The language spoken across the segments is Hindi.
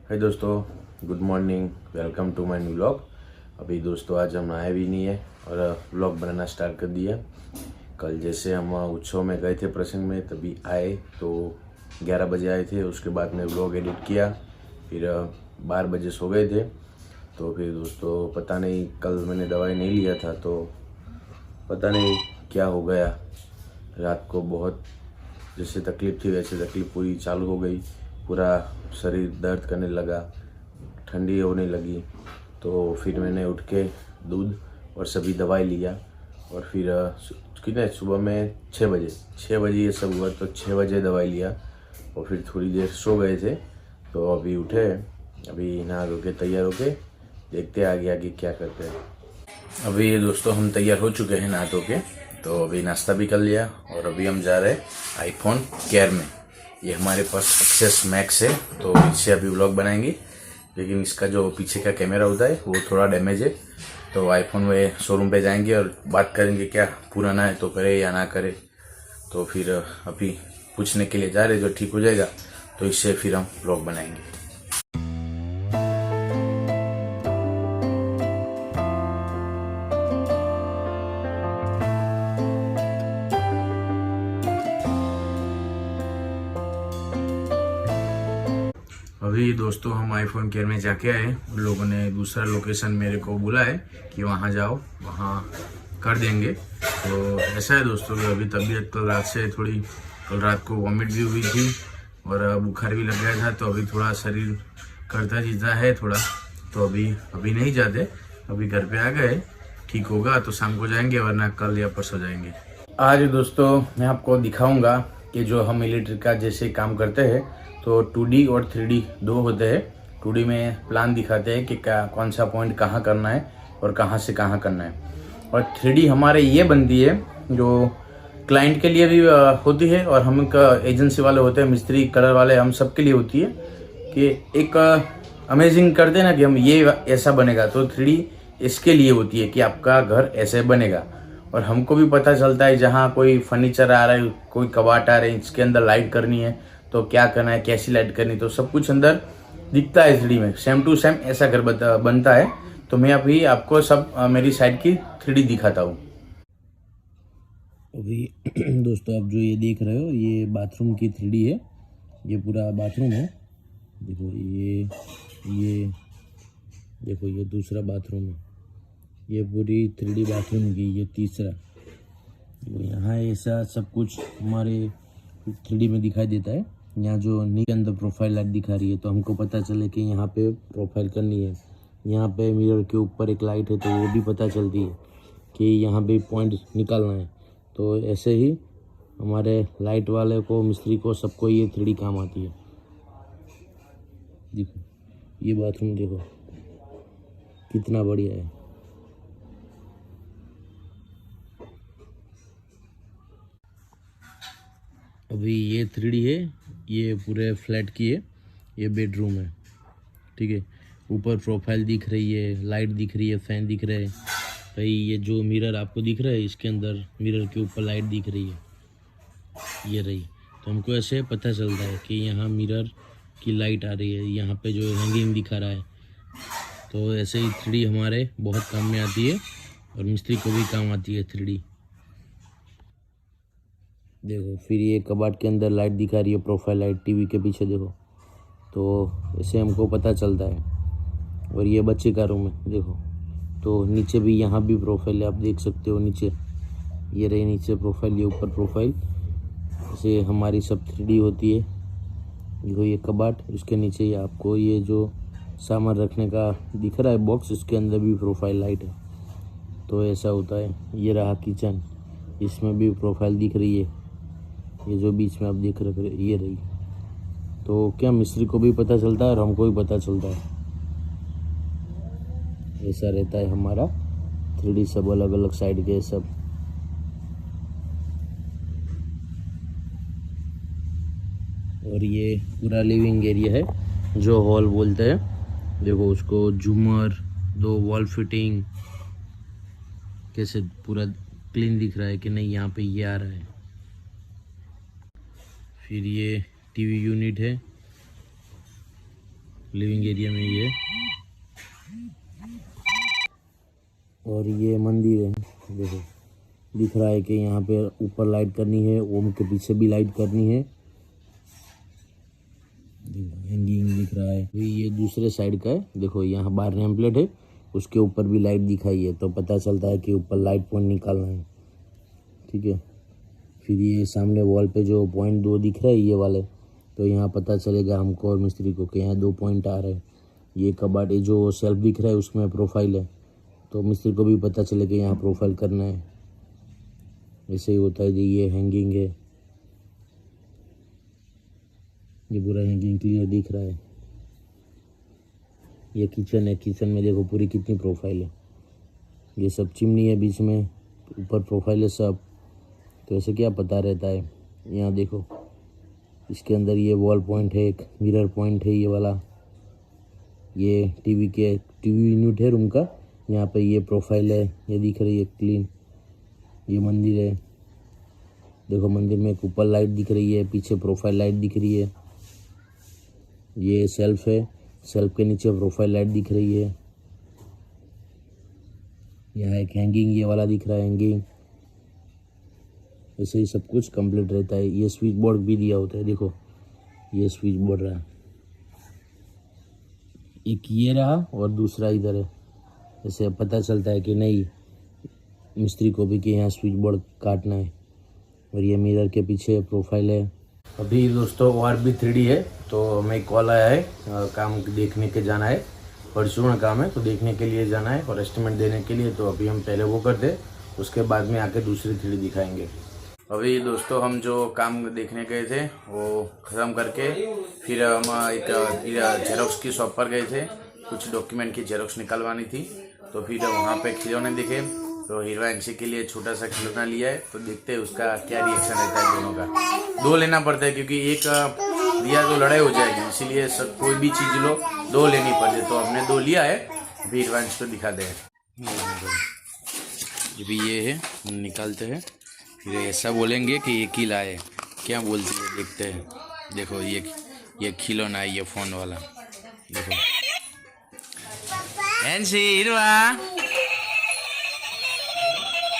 हाय दोस्तों, good morning, welcome to my new vlog. अभी दोस्तों आज हम आए भी नहीं है और व्लॉग बनाना स्टार्ट कर दिया। कल जैसे हम उत्सव में गए थे प्रसंग में, तभी आए तो 11 बजे आए थे। उसके बाद में व्लॉग एडिट किया, फिर 12 बजे सो गए थे। तो फिर दोस्तों पता नहीं, कल मैंने दवाई नहीं लिया था तो पता नहीं क्या हो गया। रात को बहुत जैसे तकलीफ थी वैसे तकलीफ पूरी चालू हो गई। पूरा शरीर दर्द करने लगा, ठंडी होने लगी। तो फिर मैंने उठ के दूध और सभी दवाई लिया और फिर कितने सुबह में 6 बजे ये सब हुआ। तो 6 बजे दवाई लिया और फिर थोड़ी देर सो गए थे। तो अभी उठे, अभी नहा धो के तैयार होके देखते आगे आगे क्या करते हैं। अभी ये दोस्तों हम तैयार हो चुके हैं नहा धो के, तो अभी नाश्ता भी कर लिया और अभी हम जा रहे हैं आईफोन केयर में। ये हमारे पास एक्सेस मैक्स है, तो इससे अभी व्लॉग बनाएंगे। लेकिन इसका जो पीछे का कैमरा होता है वो थोड़ा डैमेज है। तो आईफोन में शोरूम पे जाएंगे और बात करेंगे क्या पुराना है तो करे या ना करे। तो फिर अभी पूछने के लिए जा रहे, जो ठीक हो जाएगा तो इससे फिर हम व्लॉग बनाएंगे। अभी दोस्तों हम आईफोन केयर में जाके आए। उन लोगों ने दूसरा लोकेशन मेरे को बोला है कि वहाँ जाओ, वहाँ कर देंगे। तो ऐसा है दोस्तों कि अभी तबीयत कल रात को वॉमिट भी हुई थी और बुखार भी लग गया था। तो अभी थोड़ा शरीर करता जीता है थोड़ा। तो अभी नहीं जाते, अभी घर पे आ गए। ठीक होगा तो शाम को जाएंगे, वरना कल या परसों जाएंगे। आज दोस्तों मैं आपको दिखाऊंगा कि जो हम मिलिट्री का जैसे काम करते हैं तो 2D और 3D दो होते हैं। 2D में प्लान दिखाते हैं कि कौन सा पॉइंट कहाँ करना है और कहाँ से कहाँ करना है। और 3D हमारे ये बनती है जो क्लाइंट के लिए भी होती है और हम एजेंसी वाले होते हैं, मिस्त्री कलर वाले, हम सब के लिए होती है कि एक अमेजिंग करते हैं ना कि हम ये ऐसा बनेगा। तो 3D इसके लिए होती है कि आपका घर ऐसे बनेगा। और हमको भी पता चलता है जहाँ कोई फर्नीचर आ रहा है, कोई कबाट आ रहे हैं, इसके अंदर लाइट करनी है तो क्या करना है, कैसी लाइट करनी, तो सब कुछ अंदर दिखता है 3D में। सेम टू सेम ऐसा घर बनता है। तो मैं अभी आपको सब मेरी साइड की 3D दिखाता हूँ। अभी दोस्तों आप जो ये देख रहे हो ये बाथरूम की 3D है। ये पूरा बाथरूम है। देखो ये देखो ये दूसरा बाथरूम है। ये पूरी 3D बाथरूम की ये तीसरा। यहाँ ऐसा सब कुछ हमारे 3D में दिखाई देता है। यहाँ जो नीचे अंदर प्रोफाइल लाइट दिखा रही है तो हमको पता चले कि यहाँ पे प्रोफाइल करनी है। यहाँ पे मिरर के ऊपर एक लाइट है तो वो भी पता चलती है कि यहाँ पे पॉइंट निकालना है। तो ऐसे ही हमारे लाइट वाले को, मिस्त्री को, सबको ये 3D काम आती है। देखो ये बाथरूम देखो कितना बढ़िया है। अभी ये 3D है, ये पूरे फ्लैट की है। ये बेडरूम है, ठीक है। ऊपर प्रोफाइल दिख रही है, लाइट दिख रही है, फैन दिख रहा है। भाई ये जो मिरर आपको दिख रहा है इसके अंदर मिरर के ऊपर लाइट दिख रही है, ये रही। तो हमको ऐसे पता चलता है कि यहाँ मिरर की लाइट आ रही है, यहाँ पे जो हैंगिंग दिखा रहा है। तो ऐसे ही 3D हमारे बहुत काम में आती है और मिस्त्री को भी काम आती है 3D। देखो फिर ये कबाट के अंदर लाइट दिखा रही है, प्रोफाइल लाइट टीवी के पीछे देखो। तो इससे हमको पता चलता है। और ये बच्चे का रूम है देखो। तो नीचे भी, यहाँ भी प्रोफाइल है, आप देख सकते हो नीचे। ये रही नीचे प्रोफाइल, ये ऊपर प्रोफाइल। ऐसे हमारी सब 3D होती है। देखो ये कबाट, इसके नीचे ही आपको ये जो सामान रखने का दिख रहा है बॉक्स, इसके अंदर भी प्रोफाइल लाइट है। तो ऐसा होता है। ये रहा किचन, इसमें भी प्रोफाइल दिख रही है। ये जो बीच में आप देख रहे ये रही। तो क्या मिस्त्री को भी पता चलता है और हमको भी पता चलता है। ऐसा रहता है हमारा 3D, सब अलग अलग साइड के सब। और ये पूरा लिविंग एरिया है जो हॉल बोलते हैं। देखो उसको झूमर, 2 वॉल फिटिंग, कैसे पूरा क्लीन दिख रहा है कि नहीं, यहाँ पे ये आ रहा है। फिर ये टीवी यूनिट है, लिविंग एरिया में ये, और ये मंदिर है। देखो दिख रहा है कि यहाँ पे ऊपर लाइट करनी है, ओम के पीछे भी लाइट करनी है। हैंगिंग दिख रहा है। ये दूसरे साइड का है। देखो यहाँ बाहर नेम प्लेट है, उसके ऊपर भी लाइट दिखाई है, तो पता चलता है कि ऊपर लाइट पॉइंट निकालना है। ठीक है, फिर ये सामने वॉल पे जो पॉइंट 2 दिख रहा है ये वाले, तो यहाँ पता चलेगा हमको और मिस्त्री को कि यहाँ 2 पॉइंट आ रहे हैं। ये कबाट, ये जो सेल्फ दिख रहा है उसमें प्रोफाइल है, तो मिस्त्री को भी पता चले कि यहाँ प्रोफाइल करना है। ऐसे ही होता है जी। ये हैंगिंग है, ये पूरा हैंगिंग क्लियर दिख रहा है। ये किचन है, किचन में देखो पूरी कितनी प्रोफाइल है। ये सब चिमनी है, बीच में ऊपर प्रोफाइल है सब, तो ऐसे क्या पता रहता है। यहाँ देखो इसके अंदर ये वॉल पॉइंट है, एक मिरर पॉइंट है ये वाला। ये टीवी यूनिट है रूम का, यहाँ पे ये प्रोफाइल है, ये दिख रही है क्लीन। ये मंदिर है, देखो मंदिर में एक ऊपर लाइट दिख रही है, पीछे प्रोफाइल लाइट दिख रही है। ये सेल्फ है, सेल्फ के नीचे प्रोफाइल लाइट दिख रही है। यहाँ एक हैंगिंग ये वाला दिख रहा है, हैंगिंग। ऐसे ही सब कुछ कंप्लीट रहता है। ये स्विच बोर्ड भी दिया होता है, देखो ये स्विच बोर्ड रहा, एक ये रहा और दूसरा इधर है। ऐसे पता चलता है कि नहीं मिस्त्री को भी कि यहाँ स्विच बोर्ड काटना है। और ये मिरर के पीछे प्रोफाइल है। अभी दोस्तों और भी 3D है, तो हमें कॉल आया है, काम देखने के जाना है। परचून काम है, तो देखने के लिए जाना है और एस्टिमेट देने के लिए। तो अभी हम पहले वो कर दे, उसके बाद में आके दूसरी 3D दिखाएंगे। अभी दोस्तों हम जो काम देखने गए थे वो ख़त्म करके फिर हम एक जेरोक्स की शॉप पर गए थे। कुछ डॉक्यूमेंट की जेरोक्स निकलवानी थी, तो फिर वहाँ पे खिलौने दिखे, तो हीरोइंसी के लिए छोटा सा खिलौना लिया है। तो देखते हैं उसका क्या रिएक्शन रहता है। दोनों का 2 लेना पड़ता है, क्योंकि एक लिया तो लड़ाई हो जाएगी, इसीलिए सब कोई भी चीज़ लो 2 लेनी पड़ती है। तो हमने 2 लिया है, अभी हीरोइंस को दिखाते हैं। अभी ये है, हम निकालते हैं, फिर ऐसा बोलेंगे कि एक ही लाए, क्या बोलते हैं देखते हैं। देखो ये खिलौना है, ये फ़ोन वाला। देखो हैंसी हिरवा,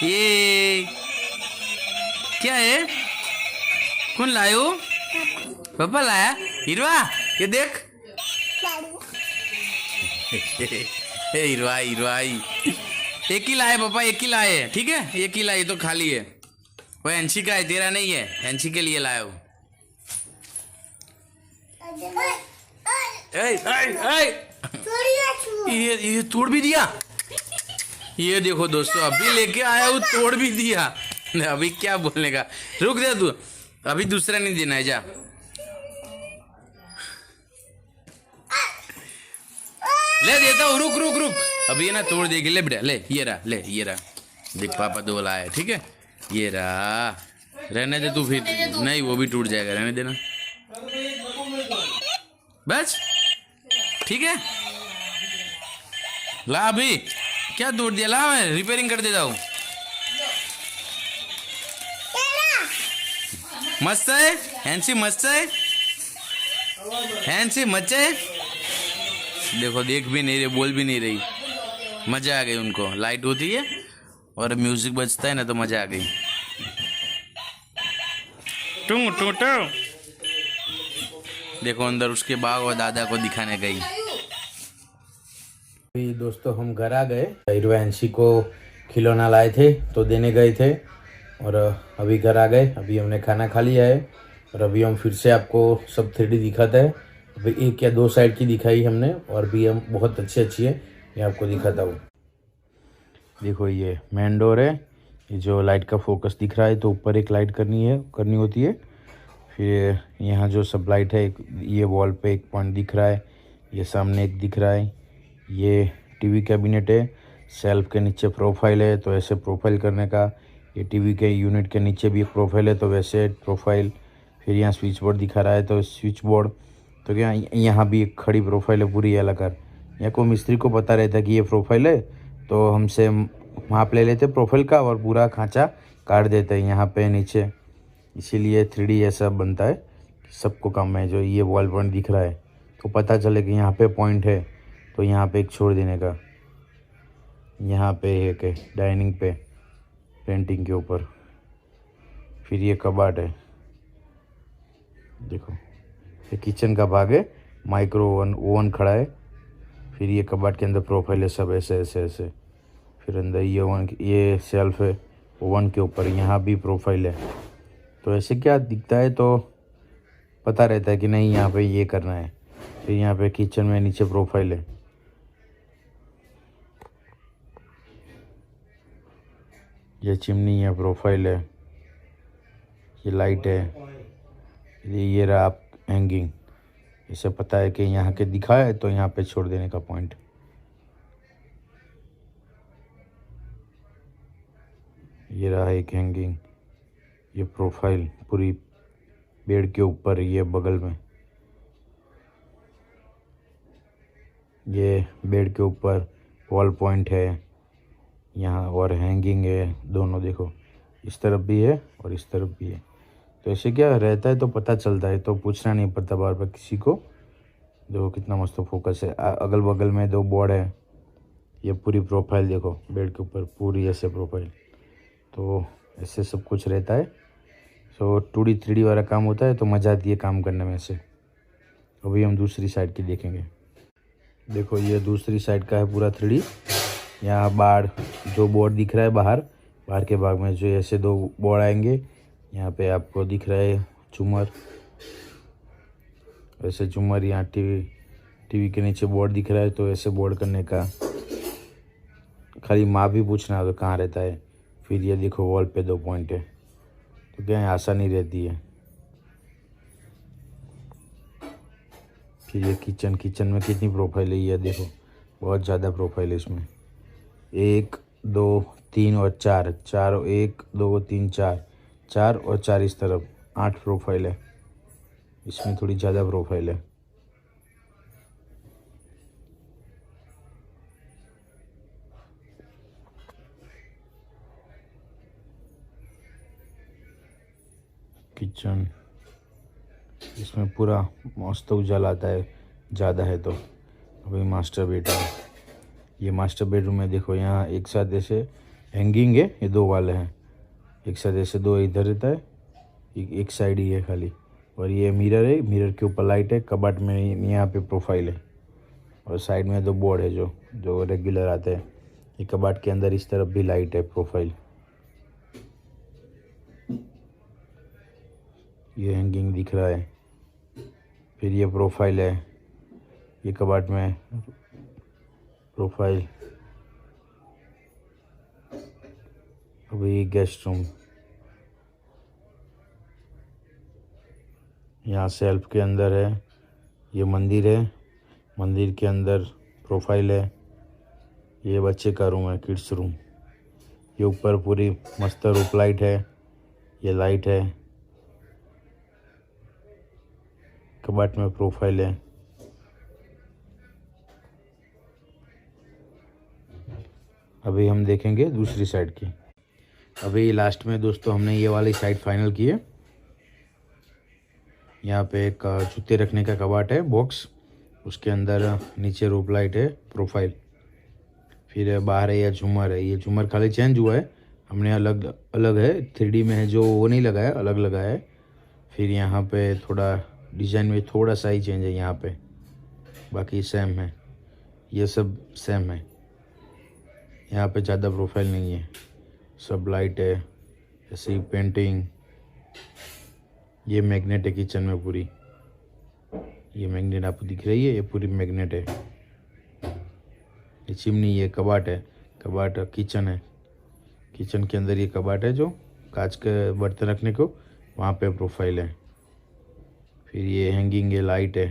ये क्या है? कौन लायो? पापा लाया? हिरवा ये देख। हिरवा एक ही लाए पापा, एक ही लाए, ठीक है, एक ही लाए, तो खाली है। वो हैंसी का है, तेरा नहीं है। हैंसी के लिए लाया हो। ये तोड़ भी दिया। ये देखो दोस्तों, अभी लेके आया हूँ, तोड़ भी दिया। अभी क्या बोलने का, रुक दे तू, अभी दूसरा नहीं देना है, जा। ले देता हूँ, रुक। अभी ये ना तोड़ देगी, ले बेटा, ले ये रहा, देख पापा 2 लाए, ठीक है, ये रहा। रहने दे तू, फिर नहीं वो भी टूट जाएगा, रहने देना बस, ठीक है। ला अभी क्या तोड़ दिया, ला मैं रिपेयरिंग कर देता हूँ। मस्त है हैंसी, मस्त है हैंसी, मजा है। देखो देख भी नहीं रही, बोल भी नहीं रही, मजा आ गई उनको। लाइट होती है और म्यूजिक बजता है ना, तो मजा आ गई। टू देखो अंदर उसके बाग और दादा को दिखाने गई। अभी दोस्तों हम घर आ गए, हीरोइंसी को खिलौना लाए थे तो देने गए थे, और अभी घर आ गए। अभी हमने खाना खा लिया है, और अभी हम फिर से आपको सब 3D दिखाते हैं। अभी 1 या 2 साइड की दिखाई हमने, और भी हम बहुत अच्छी है, ये आपको दिखाता हूँ। देखो ये मेन डोर है, ये जो लाइट का फोकस दिख रहा है, तो ऊपर एक लाइट करनी होती है। फिर यहाँ जो सब लाइट है, ये वॉल पे एक पॉइंट दिख रहा है, ये सामने एक दिख रहा है। ये टीवी कैबिनेट है, सेल्फ के नीचे प्रोफाइल है, तो ऐसे प्रोफाइल करने का। ये टीवी के यूनिट के नीचे भी एक प्रोफाइल है, तो वैसे प्रोफाइल। फिर यहाँ स्विच बोर्ड दिखा रहा है, तो स्विच बोर्ड, तो क्या यहाँ भी एक खड़ी प्रोफाइल है पूरी अलग कर। यहाँ को मिस्त्री को पता रहता है कि ये प्रोफाइल है, तो हमसे माप ले लेते प्रोफाइल का और पूरा खांचा काट देते हैं यहाँ पे नीचे। इसीलिए 3D ऐसा बनता है, सबको काम है। जो ये वॉल पॉइंट दिख रहा है, तो पता चले कि यहाँ पे पॉइंट है, तो यहाँ पे एक छोड़ देने का। यहाँ पे एक है डाइनिंग पे, पेंटिंग के ऊपर। फिर ये कबाट है, देखो ये किचन का भाग है, माइक्रो ओवन खड़ा है। फिर ये कबाट के अंदर प्रोफाइल है, सब ऐसे ऐसे ऐसे। फिर अंदर ये ओवन, ये शेल्फ है ओवन के ऊपर, यहाँ भी प्रोफाइल है। तो ऐसे क्या दिखता है तो पता रहता है कि नहीं यहाँ पे ये करना है। फिर यहाँ पे किचन में नीचे प्रोफाइल है। ये चिमनी है, प्रोफाइल है। ये लाइट है, ये रहा आप हैंगिंग। इसे पता है कि यहाँ के दिखा है तो यहाँ पे छोड़ देने का पॉइंट। ये रहा एक हैंगिंग, ये प्रोफाइल पूरी बेड के ऊपर, ये बगल में, ये बेड के ऊपर वॉल पॉइंट है यहाँ, और हैंगिंग है दोनों। देखो इस तरफ भी है और इस तरफ भी है। तो ऐसे क्या रहता है तो पता चलता है, तो पूछना नहीं पड़ता बार बार किसी को। देखो कितना मस्त फोकस है। अगल बगल में 2 बोर्ड है। ये पूरी प्रोफाइल देखो बेड के ऊपर, पूरी ऐसे प्रोफाइल। तो ऐसे सब कुछ रहता है। सो 2D 3D वाला काम होता है तो मज़ा आती है काम करने में से। अभी हम दूसरी साइड की देखेंगे। देखो ये दूसरी साइड का है पूरा 3D। यहाँ बाहर जो बोर्ड दिख रहा है, बाहर के भाग में जो ऐसे 2 बोर्ड आएंगे। यहाँ पे आपको दिख रहा है झूमर, वैसे झूमर। यहाँ टीवी के नीचे बोर्ड दिख रहा है, तो ऐसे बोर्ड करने का। खाली माँ भी पूछना तो कहाँ रहता है। फिर ये देखो वॉल पे 2 पॉइंट है, तो क्या है आसानी रहती है। फिर ये किचन में कितनी प्रोफाइल है, ये देखो बहुत ज़्यादा प्रोफाइल है इसमें। 1 2 3 और 4, 1 2 3 4 और 4 इस तरफ, 8 प्रोफाइल है। इसमें थोड़ी ज़्यादा प्रोफाइल है। किचन, इसमें पूरा मस्त उजाला आता है ज़्यादा है तो। अभी मास्टर बेडरूम, ये मास्टर बेडरूम में देखो यहाँ एक साथ ऐसे हैंगिंग है, ये 2 वाले हैं एक साथ ऐसे, 2 इधर रहता है, एक साइड ही है खाली। और ये मिरर है, मिरर के ऊपर लाइट है। कबाट में यहाँ पे प्रोफाइल है, और साइड में 2 बोर्ड है जो रेगुलर आते हैं। ये कबाट के अंदर इस तरफ भी लाइट है, प्रोफाइल। ये हैंगिंग दिख रहा है। फिर ये प्रोफाइल है, ये कबाट में प्रोफाइल। अभी गेस्ट रूम, यहाँ सेल्फ के अंदर है। ये मंदिर है, मंदिर के अंदर प्रोफाइल है। ये बच्चे का रूम है, किड्स रूम। ये ऊपर पूरी मस्त रूप लाइट है, ये लाइट है। कबाट में प्रोफाइल है। अभी हम देखेंगे दूसरी साइड की। अभी लास्ट में दोस्तों हमने ये वाली साइड फाइनल की है। यहाँ पे एक जूते रखने का कबाट है, बॉक्स। उसके अंदर नीचे रूप लाइट है, प्रोफाइल। फिर बाहर है, यह झूमर है। ये झूमर खाली चेंज हुआ है, हमने अलग है, 3D में है जो वो नहीं लगाया, अलग लगाया है। फिर यहाँ पे थोड़ा डिज़ाइन में थोड़ा सा ही चेंज है यहाँ पे, बाकी सेम है। ये सब सेम है, यहाँ पे ज़्यादा प्रोफाइल नहीं है, सब लाइट है। ऐसे ही पेंटिंग। ये मैग्नेट है किचन में पूरी, ये मैग्नेट आपको दिख रही है, ये पूरी मैग्नेट है। ये चिमनी, ये कबाट है, कबाट किचन है। किचन के अंदर ये कबाट है जो कांच के बर्तन रखने को, वहाँ पे प्रोफाइल है। फिर ये हैंगिंग है, लाइट है।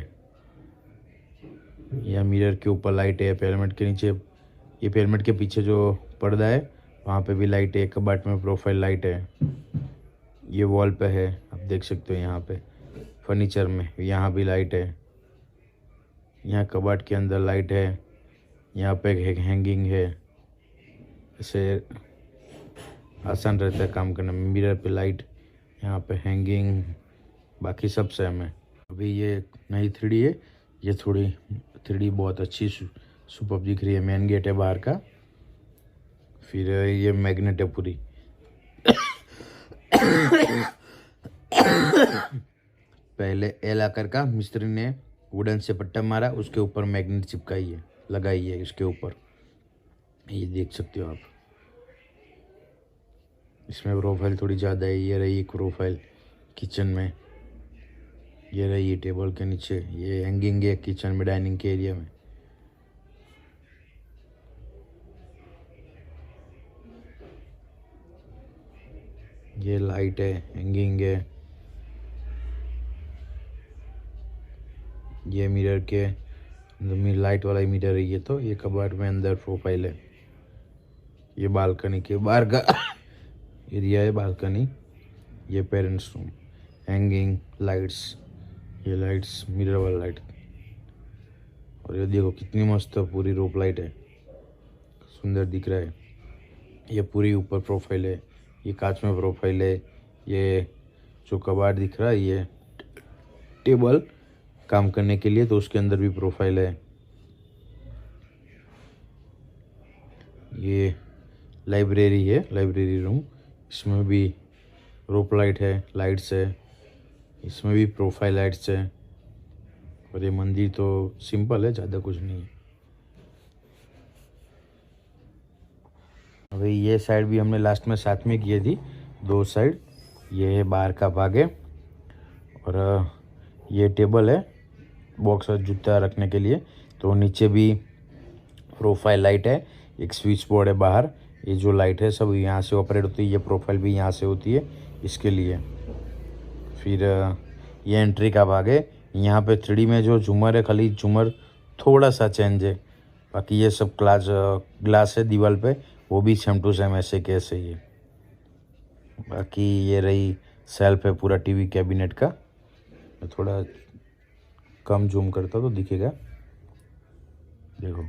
यह मिरर के ऊपर लाइट है, पैरमेट के नीचे, ये पैरमेट के पीछे जो पर्दा है वहाँ पे भी लाइट है। कबाट में प्रोफाइल लाइट है। ये वॉल पे है, आप देख सकते हो। यहाँ पे फर्नीचर में यहाँ भी लाइट है। यहाँ कबाट के अंदर लाइट है। यहाँ पे एक हैंगिंग है। ऐसे आसान रहता है काम करने में। मिरर पे लाइट, यहाँ पे हैंगिंग, बाकी सब सेम है। अभी ये नई 3D है, ये थोड़ी 3D बहुत अच्छी सुपर दिख रही है। मेन गेट है बाहर का। फिर ये मैग्नेट है पूरी। पहले एल आकर का मिस्त्री ने वुडन से पट्टा मारा, उसके ऊपर मैग्नेट चिपकाई है, लगाई है इसके ऊपर। ये देख सकते हो आप। इसमें प्रोफाइल थोड़ी ज़्यादा है। ये रही एक प्रोफाइल किचन में, ये रही टेबल के नीचे, ये हैंगिंग है किचन में डाइनिंग के एरिया में। ये लाइट है, हैंगिंग है। ये मिरर के लाइट वाला मिरर है ये। तो ये कबाड़ में अंदर प्रोफाइल है। ये बालकनी के बाहर का एरिया है, बालकनी। ये पेरेंट्स रूम, हैंगिंग लाइट्स, ये लाइट्स मिरर वाला लाइट। और ये देखो कितनी मस्त पूरी रोप लाइट है, सुंदर दिख रहा है। ये पूरी ऊपर प्रोफाइल है, ये कांच में प्रोफाइल है। ये जो कबाड़ दिख रहा है ये टेबल काम करने के लिए, तो उसके अंदर भी प्रोफाइल है। ये लाइब्रेरी है, लाइब्रेरी रूम। इसमें भी रोप लाइट है, लाइट्स है। इसमें भी प्रोफाइल लाइट्स है। और ये मंदिर तो सिंपल है, ज़्यादा कुछ नहीं है। अभी ये साइड भी हमने लास्ट में साथ में की थी, 2 साइड। ये है बाहर का भाग है। और ये टेबल है बॉक्स और जूता रखने के लिए। तो नीचे भी प्रोफाइल लाइट है, एक स्विच बोर्ड है बाहर। ये जो लाइट है सब यहाँ से ऑपरेट होती है। ये प्रोफाइल भी यहाँ से होती है इसके लिए। फिर ये एंट्री का भाग है। यहाँ पे 3D में जो झूमर है, खाली झूमर थोड़ा सा चेंज है, बाकी ये सब ग्लास है दीवार पे, वो भी सेम टू सेम ऐसे कैसे ही है। बाकी ये रही सेल्फ है पूरा टीवी कैबिनेट का। मैं थोड़ा कम जूम करता तो दिखेगा। देखो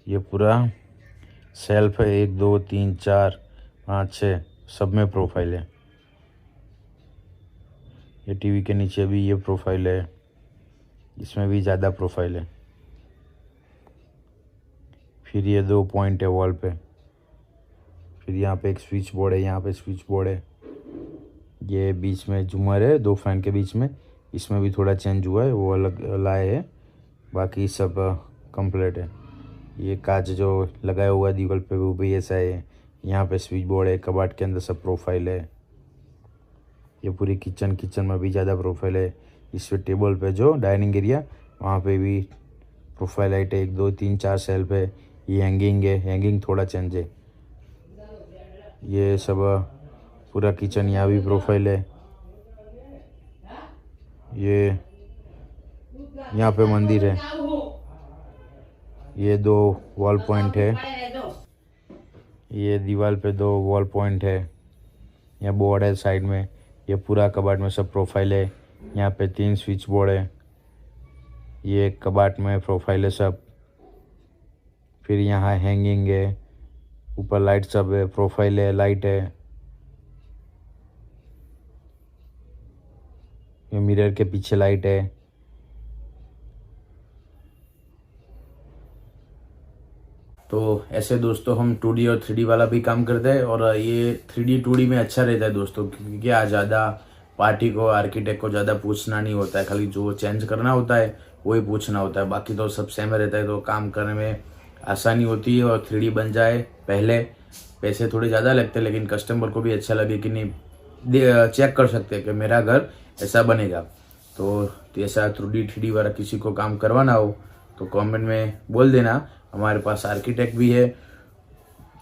ये पूरा सेल्फ है, 1 2 3 4 5 6 सब में प्रोफाइल है। ये टीवी के नीचे भी ये प्रोफाइल है, इसमें भी ज़्यादा प्रोफाइल है। फिर ये 2 पॉइंट है वॉल पे। फिर यहाँ पे एक स्विच बोर्ड है, यहाँ पे स्विच बोर्ड है। ये बीच में झूमर है 2 फैन के बीच में, इसमें भी थोड़ा चेंज हुआ है, वो अलग लाए है। बाकी सब कंप्लीट है। ये कांच जो लगाया हुआ है दीवार पे वो भी ऐसा है। यहाँ पे स्विच बोर्ड है, कबाड़ के अंदर सब प्रोफाइल है। ये पूरी किचन में भी ज़्यादा प्रोफाइल है। इस पे टेबल पे जो डाइनिंग एरिया वहाँ पे भी प्रोफाइल लाइट है, 1 2 3 4 सेल्फ है। ये हैंगिंग है, हैंगिंग थोड़ा चेंज है। ये सब पूरा किचन, यहाँ भी प्रोफाइल है। ये यहाँ पे मंदिर है। ये 2 वॉल पॉइंट है। ये दीवार पे 2 वॉल पॉइंट है। यहाँ बोर्ड है साइड में। ये पूरा कबाड़ में सब प्रोफाइल है। यहाँ पे 3 स्विच बोर्ड है। ये कबाड़ में प्रोफाइल है सब। फिर यहाँ हैंगिंग है, ऊपर लाइट सब है, प्रोफाइल है, लाइट है। ये मिरर के पीछे लाइट है। तो ऐसे दोस्तों हम 2D और 3D वाला भी काम करते हैं। और ये 3D 2D में अच्छा रहता है दोस्तों, क्योंकि क्या ज़्यादा पार्टी को, आर्किटेक्ट को ज़्यादा पूछना नहीं होता है। खाली जो चेंज करना होता है वही पूछना होता है, बाकी तो सब सेम रहता है। तो काम करने में आसानी होती है। और 3D बन जाए, पहले पैसे थोड़े ज़्यादा लगते हैं, लेकिन कस्टमर को भी अच्छा लगे कि नहीं, चेक कर सकते हैं कि मेरा घर ऐसा बनेगा। तो ऐसा 2D 3D वाला किसी को काम करवाना हो तो कमेंट में बोल देना। हमारे पास आर्किटेक्ट भी है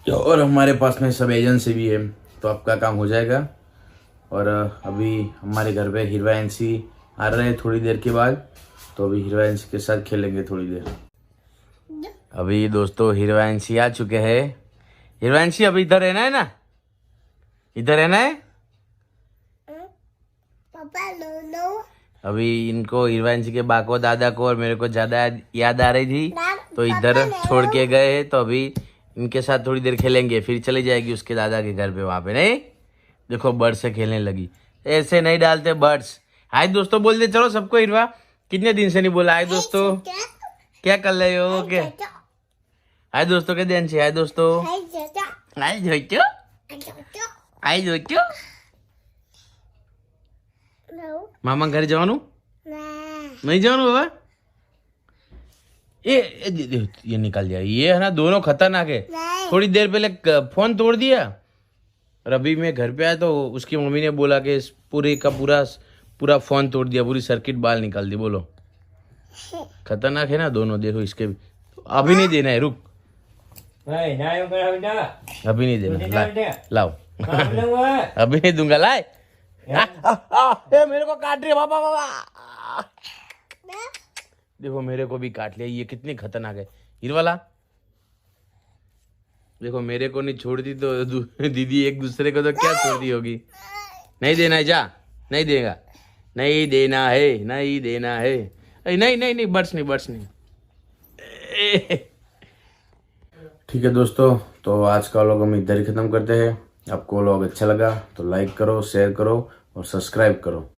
और हमारे पास में सब एजेंसी भी है, तो आपका काम हो जाएगा। और अभी हमारे घर पे हीरवांशी आ रहे हैं थोड़ी देर के बाद, तो अभी हीरवांशी के साथ खेलेंगे थोड़ी देर। अभी दोस्तों हीरवांशी आ चुके हैं। हीरवांशी अभी इधर रहना है ना, इधर रहना है। पापा नो अभी इनको हीरवांशी के बा को, दादा को और मेरे को ज्यादा याद आ रही थी, तो इधर छोड़ के गए हैं। तो अभी इनके साथ थोड़ी देर खेलेंगे, फिर चली जाएगी उसके दादा के घर पे। वहां पे नहीं, देखो बर्ड से खेलने लगी। ऐसे नहीं डालते बर्ड्स। हाय दोस्तों बोल दे चलो सबको। हिरवा कितने दिन से नहीं बोला हाय दोस्तों? क्या कर रहे हो? क्या हाय दोस्तों के दिन से? हाय दोस्तों, हाय दोस्तों, हाय दोस्तों. मामा घर जवानू नहीं जवानू बाबा. ये निकल जाए. ये है ना दोनों खतरनाक है. थोड़ी देर पहले फोन तोड़ दिया और अभी मैं घर पे आया तो उसकी मम्मी ने बोला कि इस पूरे का पूरा फोन तोड़ दिया, पूरी सर्किट बाल निकाल दी. बोलो खतरनाक है ना दोनों. देखो इसके भी अभी नहीं देना है. रुक अभी नहीं देना. लाओ अभी नहीं दूंगा. लाए मेरे को काट रही है बाबा. बाबा देखो मेरे को भी काट लिया. ये कितनी खतरनाक है हीरवाला. देखो मेरे को नहीं छोड़ती तो दीदी एक दूसरे को तो क्या छोड़ दी होगी. नहीं देना है. जा नहीं देगा. नहीं देना है. नहीं देना है. नहीं नहीं नहीं बर्ड्स नहीं. ठीक है दोस्तों, तो आज का व्लॉग हम इधर ही खत्म करते हैं. आपको व्लॉग अच्छा लगा तो लाइक करो, शेयर करो और सब्सक्राइब करो.